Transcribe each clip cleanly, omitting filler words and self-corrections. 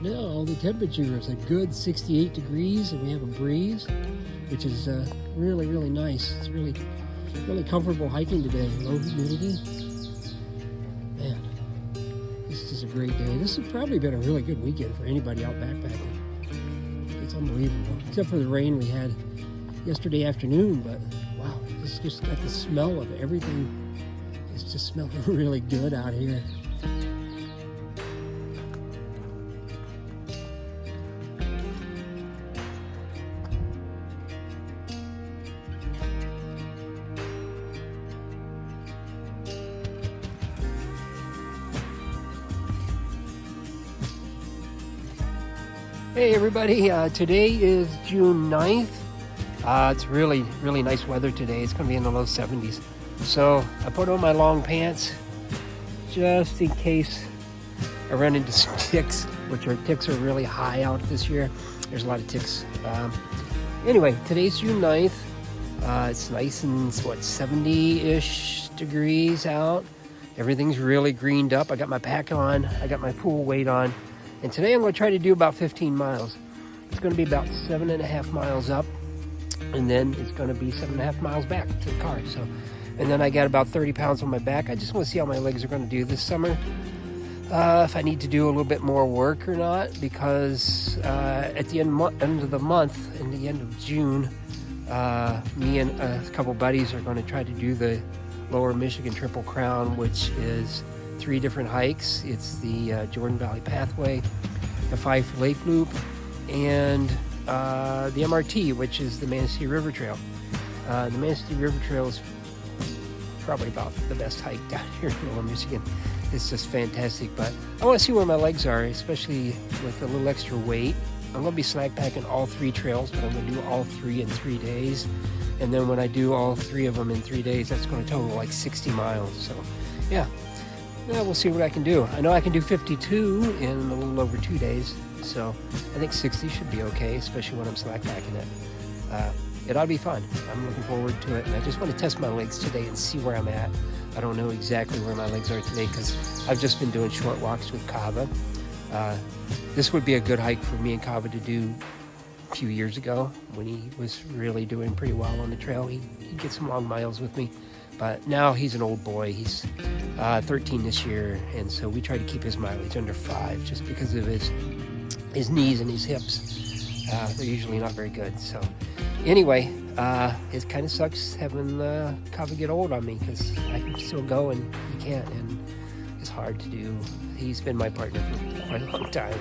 now the temperature is a good 68 degrees and we have a breeze, which is really, really nice. It's really, really comfortable hiking today. Low humidity. Man, this is a great day. This has probably been a really good weekend for anybody out backpacking. It's unbelievable, except for the rain we had yesterday afternoon, but wow, it's just got the smell of everything. It's just smelling really good out here. Hey everybody, today is June 9th. It's really, really nice weather today. It's going to be in the low 70s. So I put on my long pants just in case I run into some ticks, ticks are really high out this year. There's a lot of ticks. Anyway, today's June 9th. It's nice and 70-ish degrees out. Everything's really greened up. I got my pack on. I got my pool weight on. And today I'm going to try to do about 15 miles. It's going to be about 7.5 miles up, and then it's going to be 7.5 miles back to the car. So, and then I got about 30 pounds on my back. I just want to see how my legs are going to do this summer. If I need to do a little bit more work or not, because at the end of the month, in the end of June, me and a couple buddies are going to try to do the Lower Michigan Triple Crown, which is 3 different hikes. It's the Jordan Valley Pathway, the Fife Lake Loop, and the MRT, which is the Manistee River Trail. The Manistee River Trail is probably about the best hike down here in Lower Michigan. It's just fantastic, but I want to see where my legs are, especially with a little extra weight. I'm going to be slack packing all 3 trails, but I'm going to do all 3 in 3 days. And then when I do all 3 of them in 3 days, that's going to total like 60 miles. So yeah, we'll see what I can do. I know I can do 52 in a little over 2 days. So I think 60 should be okay, especially when I'm slack packing it. It ought to be fun. I'm looking forward to it. And I just want to test my legs today and see where I'm at. I don't know exactly where my legs are today because I've just been doing short walks with Kava. This would be a good hike for me and Kava to do a few years ago when he was really doing pretty well on the trail. He'd get some long miles with me. But now he's an old boy. He's 13 this year. And so we try to keep his mileage under 5 just because of his knees and his hips. They're usually not very good. So anyway, it kind of sucks having Kava get old on me because I can still go and he can't, and it's hard to do. He's been my partner for quite a long time.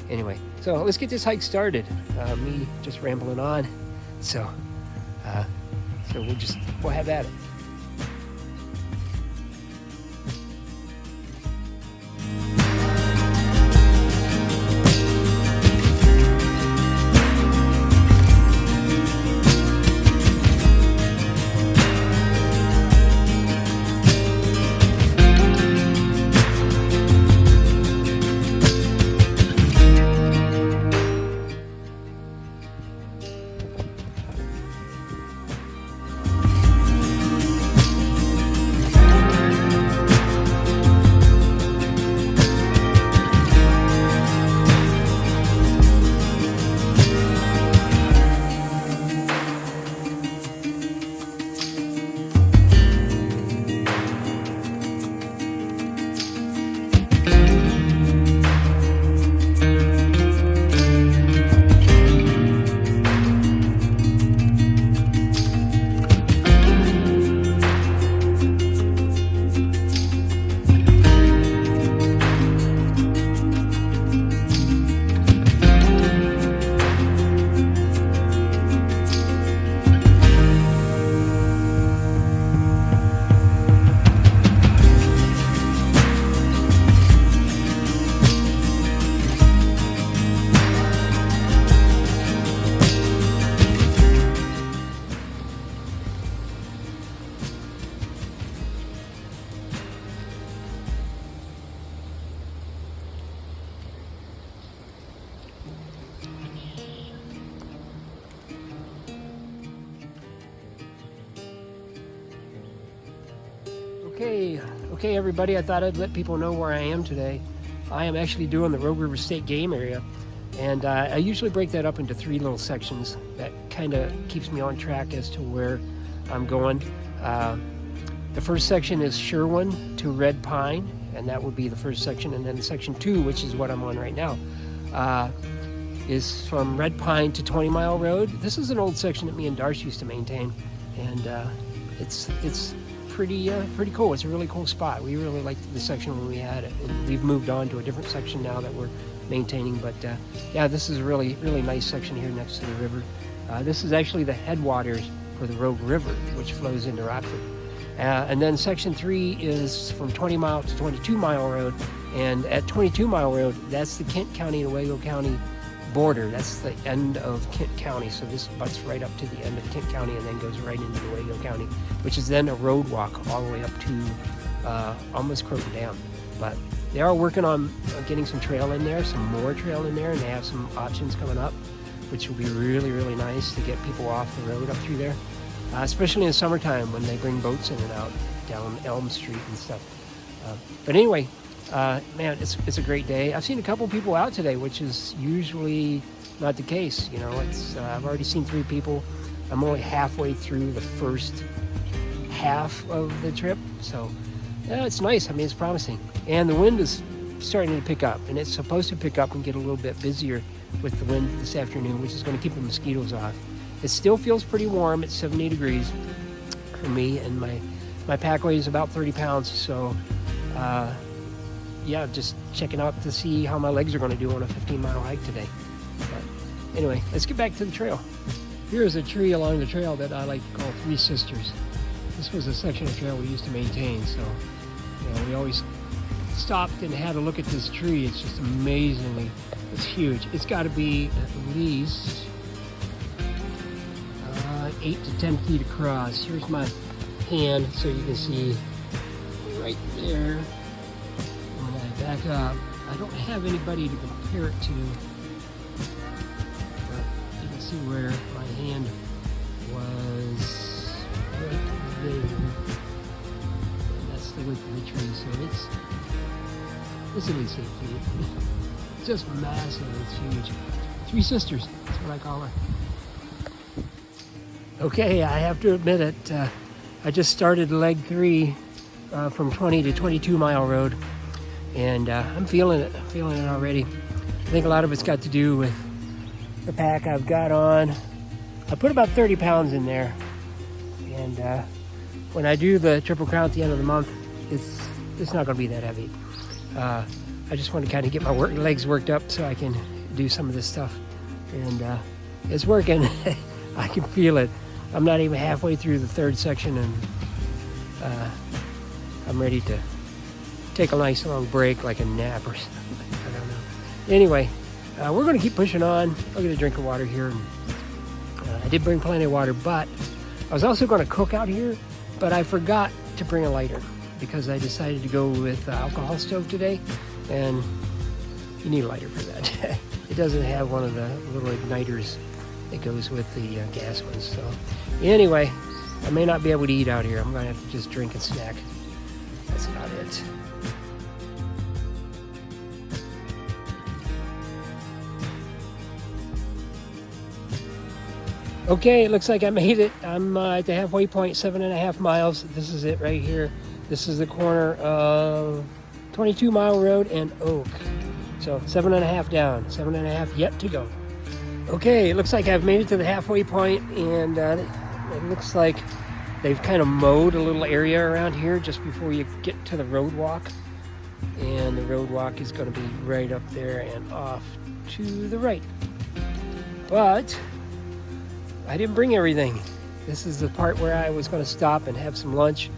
Anyway, so let's get this hike started. Me just rambling on. So we'll have at it. Okay, everybody, I thought I'd let people know where I am today. I am actually doing the Rogue River State Game Area, and I usually break that up into 3 little sections. That kind of keeps me on track as to where I'm going. The first section is Sherwin to Red Pine, and that would be the first section. And then section 2, which is what I'm on right now, is from Red Pine to 20 Mile Road. This is an old section that me and Darce used to maintain, and it's pretty cool. It's a really cool spot. We really liked the section when we had it, and we've moved on to a different section now that we're maintaining. But yeah, this is a really nice section here next to the river. This is actually the headwaters for the Rogue River, which flows into Rockford. And then section 3 is from 20 Mile to 22 Mile Road, and at 22 Mile Road, that's the Kent County, Newaygo County border. That's the end of Kent County, so this butts right up to the end of Kent County and then goes right into Newaygo County, which is then a road walk all the way up to almost Croton Dam. But they are working on getting some trail in there, some more trail in there, and they have some options coming up, which will be really nice to get people off the road up through there, especially in the summertime when they bring boats in and out down Elm Street and stuff. But anyway, man, it's a great day. I've seen a couple people out today, which is usually not the case. You know, I've already seen 3 people. I'm only halfway through the first half of the trip, so yeah, it's nice. I mean, it's promising. And the wind is starting to pick up, and it's supposed to pick up and get a little bit busier with the wind this afternoon, which is going to keep the mosquitoes off. It still feels pretty warm. It's 70 degrees for me, and my pack weighs about 30 pounds, so yeah, just checking out to see how my legs are going to do on a 15-mile hike today. But anyway, let's get back to the trail. Here is a tree along the trail that I like to call Three Sisters. This was a section of trail we used to maintain, so you know, we always stopped and had a look at this tree. It's just amazingly, it's huge. It's got to be at least 8 to 10 feet across. Here's my hand so you can see right there. When I back up, I don't have anybody to compare it to, but you can see where my hand was right there. And that's the width of the tree, so it's at least 8 feet. It's just massive, it's huge. Three Sisters, that's what I call her. Okay, I have to admit it, I just started leg 3 from 20 to 22 Mile Road, and I'm feeling it already. I think a lot of it's got to do with the pack I've got on. I put about 30 pounds in there, and when I do the Triple Crown at the end of the month, it's not going to be that heavy. I just want to kind of get my legs worked up so I can do some of this stuff, and it's working. I can feel it. I'm not even halfway through the 3rd section, and I'm ready to take a nice long break, like a nap or something. I don't know. Anyway, we're going to keep pushing on. I'll get a drink of water here. And, I did bring plenty of water, but I was also going to cook out here, but I forgot to bring a lighter because I decided to go with alcohol stove today, and you need a lighter for that. It doesn't have one of the little igniters that goes with the gas ones. So anyway, I may not be able to eat out here. I'm going to have to just drink and snack. That's about it. Okay, it looks like I made it. I'm at the halfway point, 7.5 miles. This is it right here. This is the corner of 22 Mile Road and Oak. So 7.5 down, 7.5 yet to go. Okay, it looks like I've made it to the halfway point, and it looks like they've kind of mowed a little area around here just before you get to the road walk. And the road walk is going to be right up there and off to the right. But I didn't bring everything. This is the part where I was going to stop and have some lunch.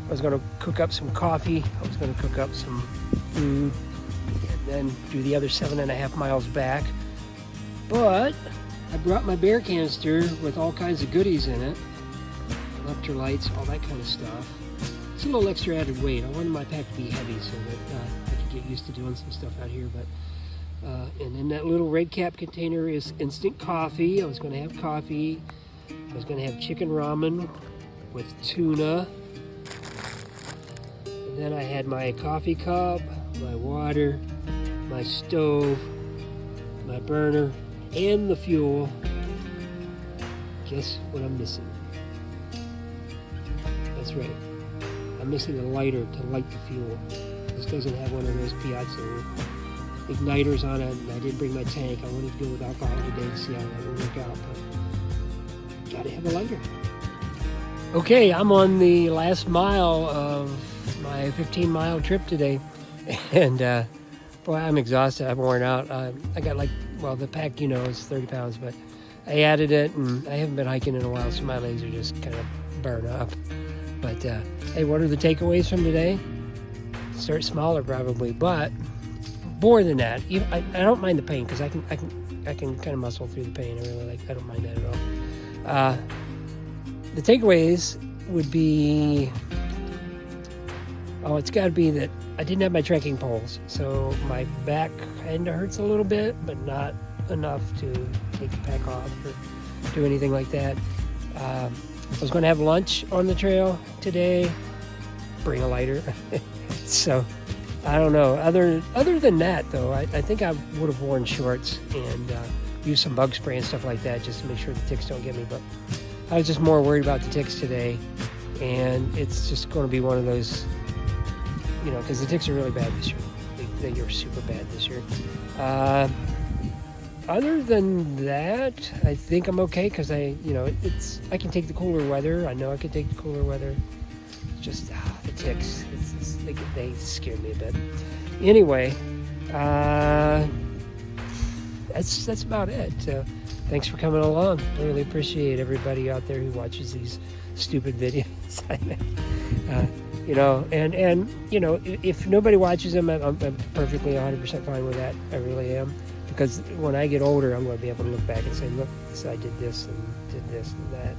I was going to cook up some coffee. I was going to cook up some food and then do the other 7.5 miles back. But I brought my bear canister with all kinds of goodies in it. Electrolytes, all that kind of stuff. It's a little extra added weight. I wanted my pack to be heavy so that I could get used to doing some stuff out here. But and in that little red cap container is instant coffee. I was going to have coffee. I was going to have chicken ramen with tuna. And then I had my coffee cup, my water, my stove, my burner, and the fuel. Guess what I'm missing? That's right. I'm missing a lighter to light the fuel. This doesn't have one of those Piazza igniters on it, and I didn't bring my tank. I wanted to go with alcohol today to see how that would work out, but gotta have a lighter. Okay, I'm on the last mile of my 15-mile trip today, and boy, I'm exhausted. I'm worn out. I got the pack, is 30 pounds, but I added it, and I haven't been hiking in a while, so my legs are just kind of burned up. But hey, what are the takeaways from today? Start smaller probably, but more than that, I don't mind the pain because I can kind of muscle through the pain. I don't mind that at all. The takeaways would be, it's got to be that I didn't have my trekking poles, so my back kind of hurts a little bit, but not enough to take the pack off or do anything like that. I was going to have lunch on the trail today, bring a lighter. So I don't know. Other than that, though, I think I would have worn shorts and used some bug spray and stuff like that just to make sure the ticks don't get me. But I was just more worried about the ticks today, and it's just going to be one of those, because the ticks are really bad this year. They are super bad this year. Other than that, I think I'm okay because I can take the cooler weather. I know I can take the cooler weather. It's just the ticks. They scare me a bit. Anyway, that's about it. So thanks for coming along. I really appreciate everybody out there who watches these stupid videos. If nobody watches them, I'm perfectly 100% fine with that. I really am. Because when I get older, I'm going to be able to look back and say, look, so I did this and that.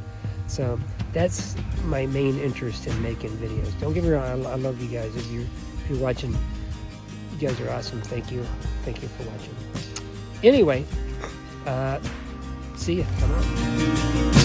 So that's my main interest in making videos. Don't get me wrong, I love you guys. If you're watching, you guys are awesome. Thank you for watching. Anyway, see ya. I'm out.